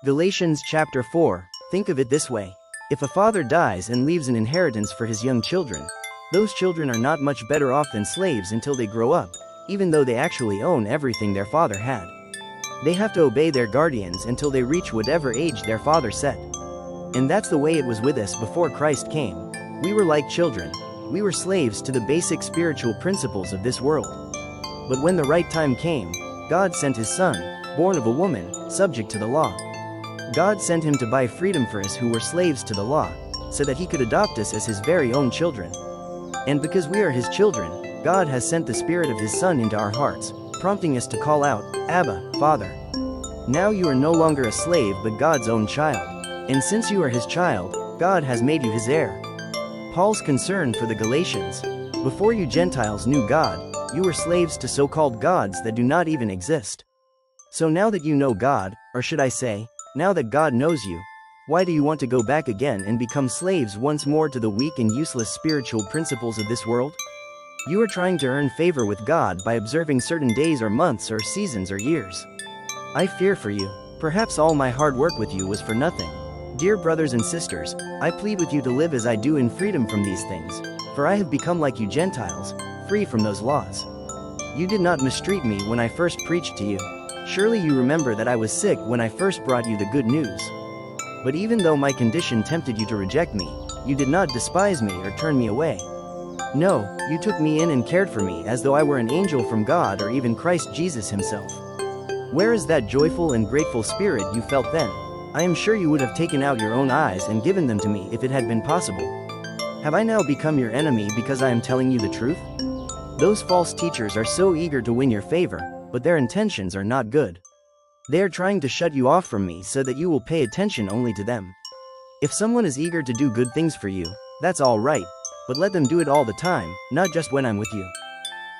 Galatians chapter 4. Think of it this way. If a father dies and leaves an inheritance for his young children, those children are not much better off than slaves until they grow up, even though they actually own everything their father had. They have to obey their guardians until they reach whatever age their father set. And that's the way it was with us before Christ came. We were like children. We were slaves to the basic spiritual principles of this world. But when the right time came, God sent his Son, born of a woman, subject to the law. God sent him to buy freedom for us who were slaves to the law, so that he could adopt us as his very own children. And because we are his children, God has sent the Spirit of his Son into our hearts, prompting us to call out, Abba, Father. Now you are no longer a slave but God's own child. And since you are his child, God has made you his heir. Paul's concern for the Galatians: before you Gentiles knew God, you were slaves to so-called gods that do not even exist. So now that you know God, or should I say, now that God knows you, why do you want to go back again and become slaves once more to the weak and useless spiritual principles of this world? You are trying to earn favor with God by observing certain days or months or seasons or years. I fear for you. Perhaps all my hard work with you was for nothing. Dear brothers and sisters, I plead with you to live as I do in freedom from these things, for I have become like you Gentiles, free from those laws. You did not mistreat me when I first preached to you. Surely you remember that I was sick when I first brought you the good news. But even though my condition tempted you to reject me, you did not despise me or turn me away. No, you took me in and cared for me as though I were an angel from God or even Christ Jesus himself. Where is that joyful and grateful spirit you felt then? I am sure you would have taken out your own eyes and given them to me if it had been possible. Have I now become your enemy because I am telling you the truth? Those false teachers are so eager to win your favor, but their intentions are not good. They are trying to shut you off from me so that you will pay attention only to them. If someone is eager to do good things for you, that's all right, but let them do it all the time, not just when I'm with you.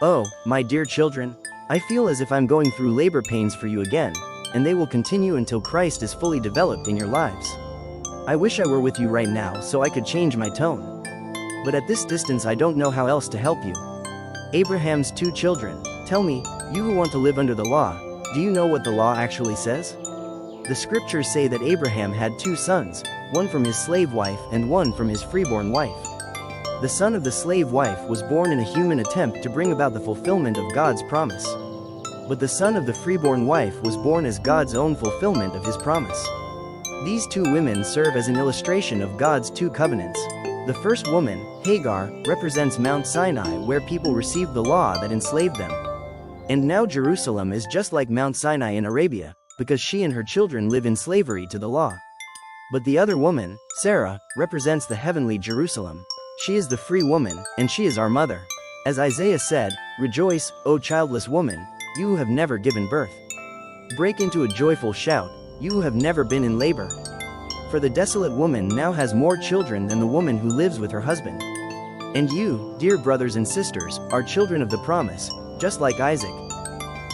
Oh, my dear children, I feel as if I'm going through labor pains for you again, and they will continue until Christ is fully developed in your lives. I wish I were with you right now so I could change my tone. But at this distance I don't know how else to help you. Abraham's 2 children, tell me, you who want to live under the law, do you know what the law actually says? The scriptures say that Abraham had 2 sons, one from his slave wife and one from his freeborn wife. The son of the slave wife was born in a human attempt to bring about the fulfillment of God's promise. But the son of the freeborn wife was born as God's own fulfillment of his promise. These 2 women serve as an illustration of God's 2 covenants. The first woman, Hagar, represents Mount Sinai where people received the law that enslaved them. And now Jerusalem is just like Mount Sinai in Arabia, because she and her children live in slavery to the law. But the other woman, Sarah, represents the heavenly Jerusalem. She is the free woman, and she is our mother. As Isaiah said, "Rejoice, O childless woman, you who have never given birth. Break into a joyful shout, you who have never been in labor. For the desolate woman now has more children than the woman who lives with her husband. And you, dear brothers and sisters, are children of the promise, just like Isaac.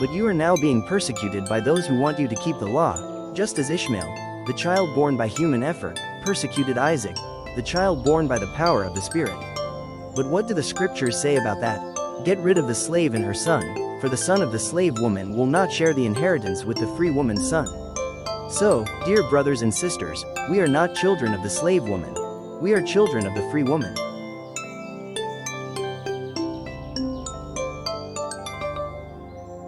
But you are now being persecuted by those who want you to keep the law, just as Ishmael, the child born by human effort, persecuted Isaac, the child born by the power of the Spirit. But what do the scriptures say about that? Get rid of the slave and her son, for the son of the slave woman will not share the inheritance with the free woman's son. So, dear brothers and sisters, we are not children of the slave woman. We are children of the free woman.